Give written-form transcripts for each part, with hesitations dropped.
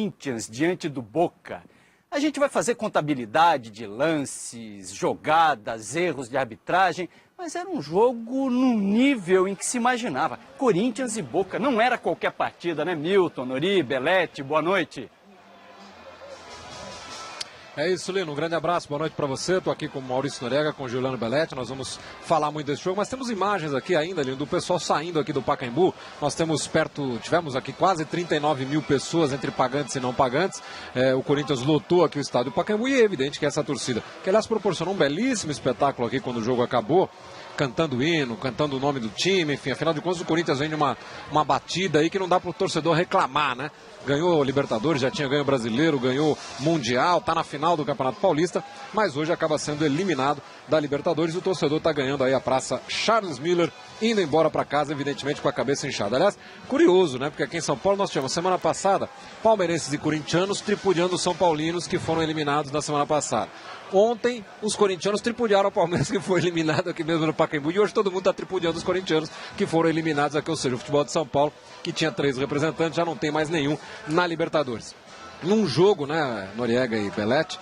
Corinthians diante do Boca. A gente vai fazer contabilidade de lances, jogadas, erros de arbitragem, mas era um jogo num nível em que se imaginava. Corinthians e Boca não era qualquer partida, né? Milton, Nori, Belete, boa noite. É isso, Lino. Um grande abraço, boa noite para você. Estou aqui com o Maurício Noriega, com o Juliano Belete. Nós vamos falar muito desse jogo, mas temos imagens aqui ainda, Lino, do pessoal saindo aqui do Pacaembu. Nós tivemos aqui quase 39 mil pessoas entre pagantes e não pagantes. O Corinthians lotou aqui o estádio do Pacaembu e é evidente que essa torcida, que aliás proporcionou um belíssimo espetáculo aqui quando o jogo acabou, cantando hino, cantando o nome do time, enfim, afinal de contas o Corinthians vem de uma batida aí que não dá para o torcedor reclamar, né? Ganhou Libertadores, já tinha ganho Brasileiro, ganhou Mundial, está na final do Campeonato Paulista, mas hoje acaba sendo eliminado da Libertadores e o torcedor está ganhando aí a praça Charles Miller, indo embora para casa, evidentemente com a cabeça inchada. Aliás, curioso, né? Porque aqui em São Paulo nós tivemos semana passada palmeirenses e corintianos tripudiando os são paulinos que foram eliminados na semana passada. Ontem, os corintianos tripudiaram o Palmeiras, que foi eliminado aqui mesmo no Pacaembu. E hoje todo mundo está tripudiando os corintianos, que foram eliminados aqui. Ou seja, o futebol de São Paulo, que tinha 3 representantes, já não tem mais nenhum na Libertadores. Num jogo, né, Noriega e Belete,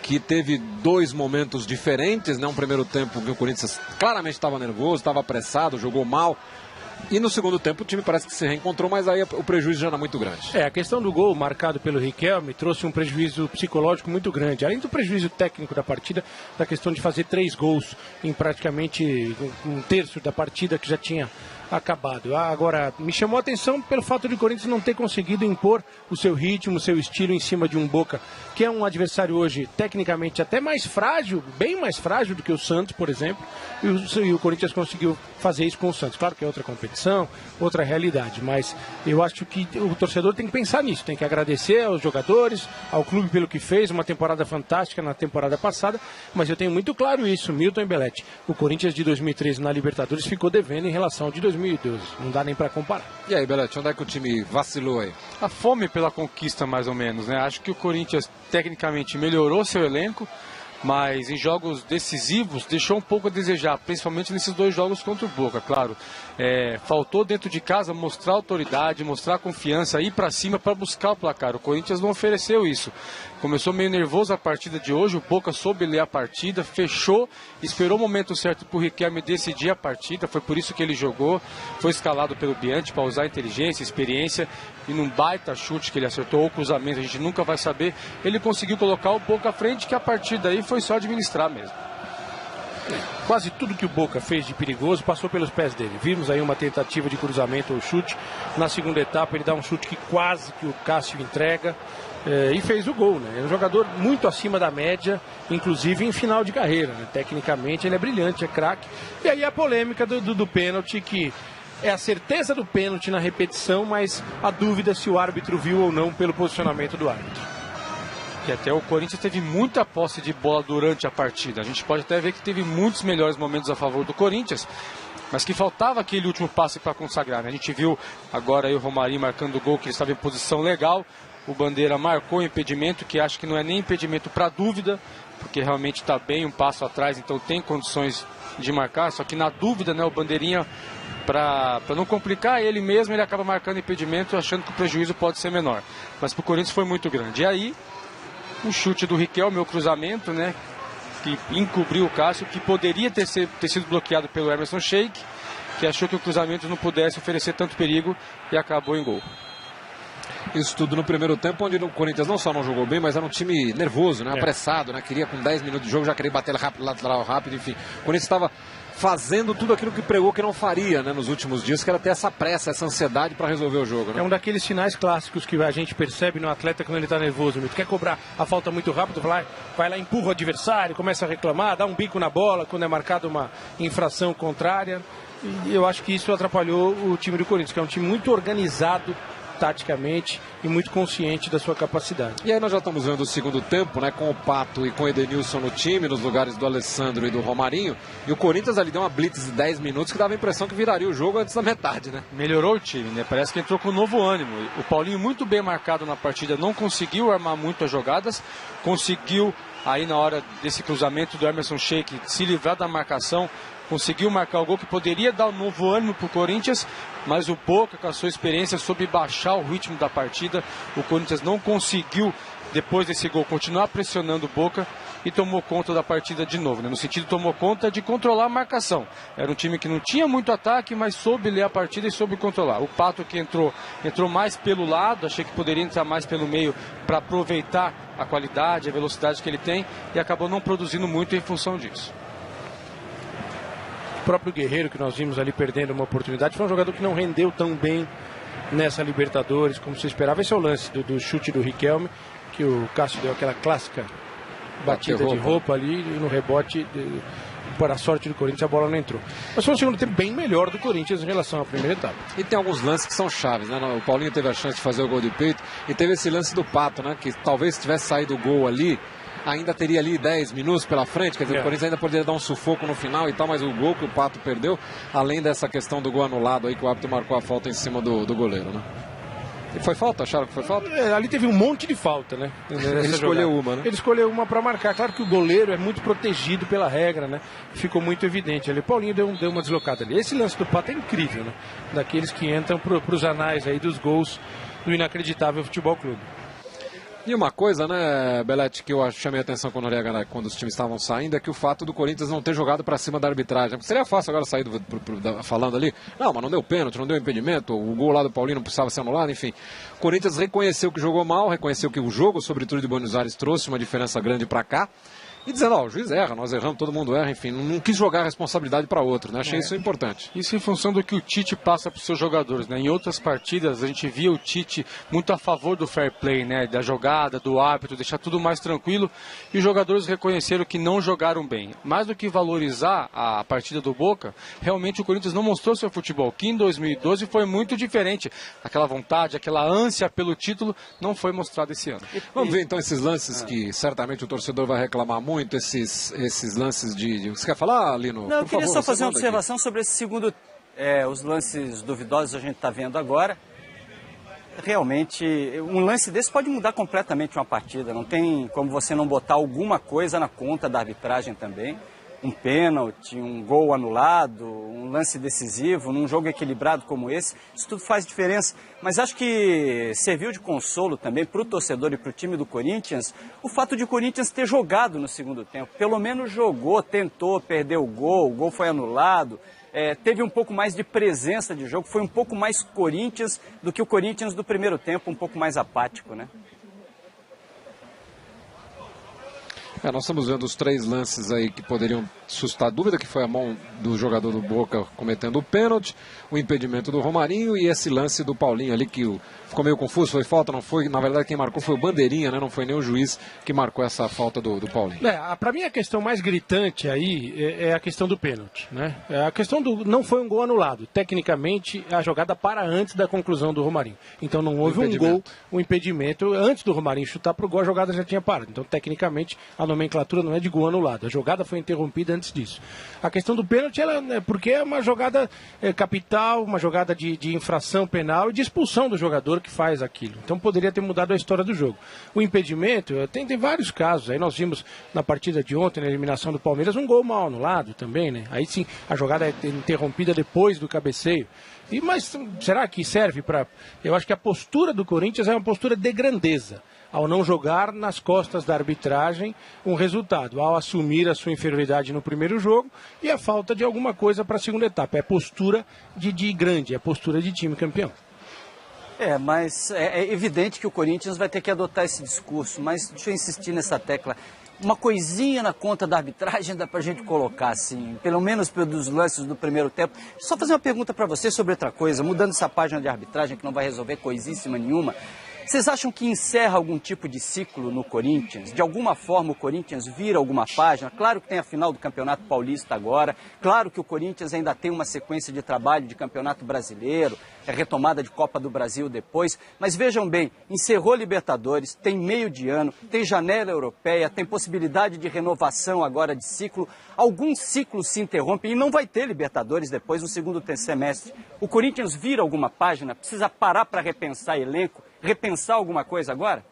que teve 2 momentos diferentes, né? Um primeiro tempo que o Corinthians claramente estava nervoso, estava apressado, jogou mal. E no segundo tempo o time parece que se reencontrou, mas aí o prejuízo já era muito grande. A questão do gol marcado pelo Riquelme trouxe um prejuízo psicológico muito grande. Além do prejuízo técnico da partida, da questão de fazer 3 gols em praticamente um terço da partida que já tinha acabado. Agora, me chamou a atenção pelo fato de o Corinthians não ter conseguido impor o seu ritmo, o seu estilo em cima de um Boca, que é um adversário hoje tecnicamente até mais frágil, bem mais frágil do que o Santos, por exemplo, e o Corinthians conseguiu fazer isso com o Santos. Claro que é outra competição, outra realidade, mas eu acho que o torcedor tem que pensar nisso, tem que agradecer aos jogadores, ao clube pelo que fez, uma temporada fantástica na temporada passada, mas eu tenho muito claro isso, Milton e Belete, o Corinthians de 2013 na Libertadores ficou devendo em relação ao de 2012, não dá nem para comparar. E aí, Belete, onde é que o time vacilou aí? A fome pela conquista, mais ou menos, né? Acho que o Corinthians tecnicamente melhorou seu elenco, mas em jogos decisivos deixou um pouco a desejar, principalmente nesses 2 jogos contra o Boca, claro. Faltou dentro de casa mostrar autoridade, mostrar confiança, ir para cima para buscar o placar. O Corinthians não ofereceu isso. Começou meio nervoso a partida de hoje, o Boca soube ler a partida, fechou, esperou o momento certo para o Riquelme decidir a partida, foi por isso que ele jogou, foi escalado pelo Bianchi para usar inteligência, experiência, e num baita chute que ele acertou, ou cruzamento, a gente nunca vai saber, ele conseguiu colocar o Boca à frente, que a partir daí foi só administrar mesmo. Quase tudo que o Boca fez de perigoso passou pelos pés dele. Vimos aí uma tentativa de cruzamento ou chute. Na segunda etapa ele dá um chute que quase que o Cássio entrega e fez o gol, né? É um jogador muito acima da média, inclusive em final de carreira, né? Tecnicamente ele é brilhante, é craque. E aí a polêmica do pênalti, que é a certeza do pênalti na repetição, mas a dúvida se o árbitro viu ou não pelo posicionamento do árbitro. Que até o Corinthians teve muita posse de bola durante a partida. A gente pode até ver que teve muitos melhores momentos a favor do Corinthians, mas que faltava aquele último passe para consagrar, né? A gente viu agora aí o Romarinho marcando o gol, que ele estava em posição legal. O Bandeira marcou o impedimento, que acho que não é nem impedimento para dúvida, porque realmente está bem um passo atrás, então tem condições de marcar. Só que na dúvida, né, o Bandeirinha, para não complicar ele mesmo, ele acaba marcando impedimento, achando que o prejuízo pode ser menor. Mas para o Corinthians foi muito grande. E aí, o chute do Riquelme, o cruzamento, né, que encobriu o Cássio, que poderia ter sido bloqueado pelo Emerson Sheik, que achou que o cruzamento não pudesse oferecer tanto perigo e acabou em gol. Isso tudo no primeiro tempo, onde o Corinthians não só não jogou bem, mas era um time nervoso, né, apressado, né, queria com 10 minutos de jogo, já queria bater rápido, lateral rápido, enfim. O Corinthians estava fazendo tudo aquilo que pregou que não faria, né, nos últimos dias, que era ter essa pressa, essa ansiedade para resolver o jogo, né? É um daqueles sinais clássicos que a gente percebe no atleta quando ele está nervoso. Tu quer cobrar a falta muito rápido, vai lá, empurra o adversário, começa a reclamar, dá um bico na bola quando é marcada uma infração contrária. E eu acho que isso atrapalhou o time do Corinthians, que é um time muito organizado taticamente e muito consciente da sua capacidade. E aí nós já estamos vendo o segundo tempo, né, com o Pato e com o Edenilson no time, nos lugares do Alessandro e do Romarinho, e o Corinthians ali deu uma blitz de 10 minutos que dava a impressão que viraria o jogo antes da metade, né? Melhorou o time, né? Parece que entrou com um novo ânimo. O Paulinho muito bem marcado na partida, não conseguiu armar muito as jogadas, conseguiu aí na hora desse cruzamento do Emerson Sheik se livrar da marcação, conseguiu marcar o gol que poderia dar um novo ânimo para o Corinthians, mas o Boca, com a sua experiência, soube baixar o ritmo da partida. O Corinthians não conseguiu, depois desse gol, continuar pressionando o Boca e tomou conta da partida de novo, né? No sentido, tomou conta de controlar a marcação. Era um time que não tinha muito ataque, mas soube ler a partida e soube controlar. O Pato, que entrou mais pelo lado, achei que poderia entrar mais pelo meio para aproveitar a qualidade, a velocidade que ele tem, e acabou não produzindo muito em função disso. O próprio Guerreiro, que nós vimos ali perdendo uma oportunidade, foi um jogador que não rendeu tão bem nessa Libertadores como se esperava. Esse é o lance do chute do Riquelme, que o Cássio deu aquela clássica batida de roupa ali, e no rebote, para a sorte do Corinthians, a bola não entrou. Mas foi um segundo tempo bem melhor do Corinthians em relação à primeira etapa. E tem alguns lances que são chaves, né? O Paulinho teve a chance de fazer o gol de peito, e teve esse lance do Pato, né? Que talvez se tivesse saído o gol ali, ainda teria ali 10 minutos pela frente, quer dizer, o Corinthians ainda poderia dar um sufoco no final e tal, mas o gol que o Pato perdeu, além dessa questão do gol anulado aí, que o árbitro marcou a falta em cima do goleiro, né? E foi falta? Acharam que foi falta? Ali teve um monte de falta, né? Ele escolheu uma, né? Ele escolheu uma para marcar. Claro que o goleiro é muito protegido pela regra, né? Ficou muito evidente ali. O Paulinho deu uma deslocada ali. Esse lance do Pato é incrível, né? Daqueles que entram para os anais aí dos gols do Inacreditável Futebol Clube. E uma coisa, né, Belete, que eu chamei a atenção com o Noriega, né, quando os times estavam saindo, é que o fato do Corinthians não ter jogado para cima da arbitragem. Seria fácil agora sair falando ali, não, mas não deu pênalti, não deu impedimento, o gol lá do Paulinho não precisava ser anulado, enfim. O Corinthians reconheceu que jogou mal, reconheceu que o jogo, sobretudo de Buenos Aires, trouxe uma diferença grande para cá. E dizendo, ó, o juiz erra, nós erramos, todo mundo erra, enfim, não quis jogar a responsabilidade para outro, né? Achei isso importante. Isso em função do que o Tite passa para os seus jogadores, né? Em outras partidas a gente via o Tite muito a favor do fair play, né? Da jogada, do árbitro, deixar tudo mais tranquilo, e os jogadores reconheceram que não jogaram bem. Mais do que valorizar a partida do Boca, realmente o Corinthians não mostrou seu futebol, que em 2012 foi muito diferente. Aquela vontade, aquela ânsia pelo título não foi mostrada esse ano. Vamos ver então esses lances que certamente o torcedor vai reclamar muito, esses lances de... Você quer falar, Lino? Não, eu queria só fazer uma observação sobre esse segundo... os lances duvidosos a gente está vendo agora. Realmente, um lance desse pode mudar completamente uma partida. Não tem como você não botar alguma coisa na conta da arbitragem também. Um pênalti, um gol anulado, um lance decisivo, num jogo equilibrado como esse, isso tudo faz diferença. Mas acho que serviu de consolo também para o torcedor e para o time do Corinthians o fato de o Corinthians ter jogado no segundo tempo. Pelo menos jogou, tentou, perdeu o gol foi anulado. Teve um pouco mais de presença de jogo, foi um pouco mais Corinthians do que o Corinthians do primeiro tempo, um pouco mais apático, né? Nós estamos vendo os 3 lances aí que poderiam suscitar dúvida, que foi a mão do jogador do Boca cometendo o pênalti, o impedimento do Romarinho e esse lance do Paulinho ali que ficou meio confuso, foi falta, não foi? Na verdade quem marcou foi o Bandeirinha, né? Não foi nem o juiz que marcou essa falta do Paulinho. Para mim a questão mais gritante aí é a questão do pênalti, né? A questão do não foi um gol anulado. Tecnicamente a jogada para antes da conclusão do Romarinho. Então não houve um gol, um impedimento. Antes do Romarinho chutar pro gol, a jogada já tinha parado. Então tecnicamente a nomenclatura não é de gol anulado. A jogada foi interrompida antes disso. A questão do pênalti porque é uma jogada capital, uma jogada de infração penal e de expulsão do jogador que faz aquilo. Então poderia ter mudado a história do jogo. O impedimento, tem vários casos. Aí nós vimos na partida de ontem, na eliminação do Palmeiras, um gol mal anulado também, né? Aí sim, a jogada é interrompida depois do cabeceio. Mas será que serve para... Eu acho que a postura do Corinthians é uma postura de grandeza, ao não jogar nas costas da arbitragem um resultado, ao assumir a sua inferioridade no primeiro jogo e a falta de alguma coisa para a segunda etapa. É postura de grande, é postura de time campeão. Mas é evidente que o Corinthians vai ter que adotar esse discurso, mas deixa eu insistir nessa tecla. Uma coisinha na conta da arbitragem dá pra gente colocar, assim, pelo menos pelos lances do primeiro tempo. Só fazer uma pergunta para você sobre outra coisa, mudando essa página de arbitragem que não vai resolver coisíssima nenhuma. Vocês acham que encerra algum tipo de ciclo no Corinthians? De alguma forma o Corinthians vira alguma página? Claro que tem a final do Campeonato Paulista agora, claro que o Corinthians ainda tem uma sequência de trabalho de Campeonato Brasileiro, retomada de Copa do Brasil depois, mas vejam bem, encerrou Libertadores, tem meio de ano, tem janela europeia, tem possibilidade de renovação agora de ciclo, alguns ciclos se interrompem e não vai ter Libertadores depois no segundo semestre. O Corinthians vira alguma página? Precisa parar para repensar elenco? Repensar alguma coisa agora?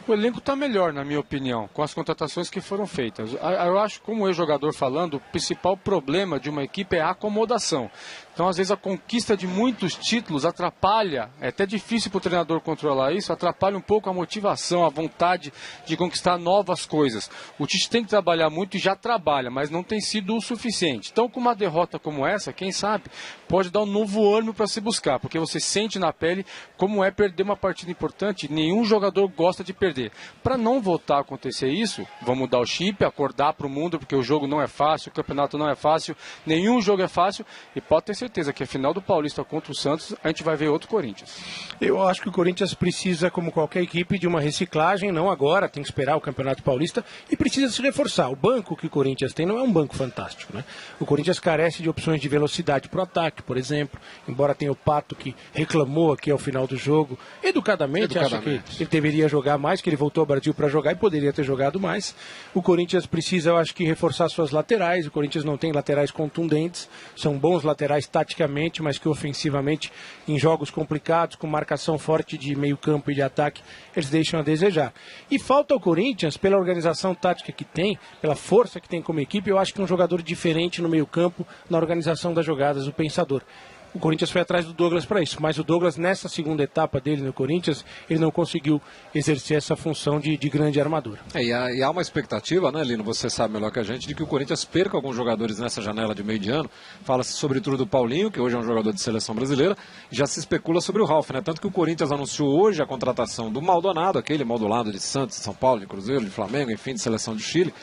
O elenco está melhor, na minha opinião, com as contratações que foram feitas. Eu acho, como ex-jogador falando, o principal problema de uma equipe é a acomodação. Então, às vezes, a conquista de muitos títulos atrapalha, é até difícil para o treinador controlar isso, atrapalha um pouco a motivação, a vontade de conquistar novas coisas. O Tite tem que trabalhar muito e já trabalha, mas não tem sido o suficiente. Então, com uma derrota como essa, quem sabe, pode dar um novo ânimo para se buscar, porque você sente na pele como é perder uma partida importante. Nenhum jogador gosta de perder. Para não voltar a acontecer isso, vamos mudar o chip, acordar para o mundo, porque o jogo não é fácil, o campeonato não é fácil, nenhum jogo é fácil, e pode ter certeza que a final do Paulista contra o Santos, a gente vai ver outro Corinthians. Eu acho que o Corinthians precisa, como qualquer equipe, de uma reciclagem, não agora, tem que esperar o Campeonato Paulista, e precisa se reforçar. O banco que o Corinthians tem não é um banco fantástico, né? O Corinthians carece de opções de velocidade para o ataque, por exemplo, embora tenha o Pato que reclamou aqui ao final do jogo, educadamente. Acho que ele deveria jogar mais, que ele voltou ao Brasil para jogar e poderia ter jogado mais. O Corinthians precisa, eu acho que, reforçar suas laterais. O Corinthians não tem laterais contundentes, são bons laterais taticamente, mas que ofensivamente, em jogos complicados, com marcação forte de meio campo e de ataque, eles deixam a desejar. E falta ao Corinthians, pela organização tática que tem, pela força que tem como equipe, eu acho que um jogador diferente no meio campo, na organização das jogadas, o pensador. O Corinthians foi atrás do Douglas para isso, mas o Douglas, nessa segunda etapa dele no Corinthians, ele não conseguiu exercer essa função de grande armadura. E há uma expectativa, né, Lino, você sabe melhor que a gente, de que o Corinthians perca alguns jogadores nessa janela de meio de ano. Fala-se sobretudo do Paulinho, que hoje é um jogador de seleção brasileira, e já se especula sobre o Ralf, né? Tanto que o Corinthians anunciou hoje a contratação do Maldonado, aquele Maldonado de Santos, de São Paulo, de Cruzeiro, de Flamengo, enfim, de seleção do Chile,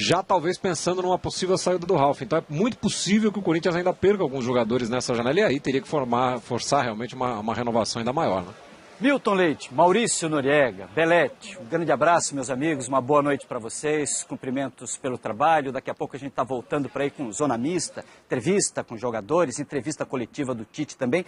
já talvez pensando numa possível saída do Ralf. Então é muito possível que o Corinthians ainda perca alguns jogadores nessa janela, e aí teria que forçar realmente uma renovação ainda maior, né? Milton Leite, Maurício Noriega, Belete, um grande abraço, meus amigos, uma boa noite para vocês, cumprimentos pelo trabalho. Daqui a pouco a gente está voltando para aí com Zona Mista, entrevista com jogadores, entrevista coletiva do Tite também.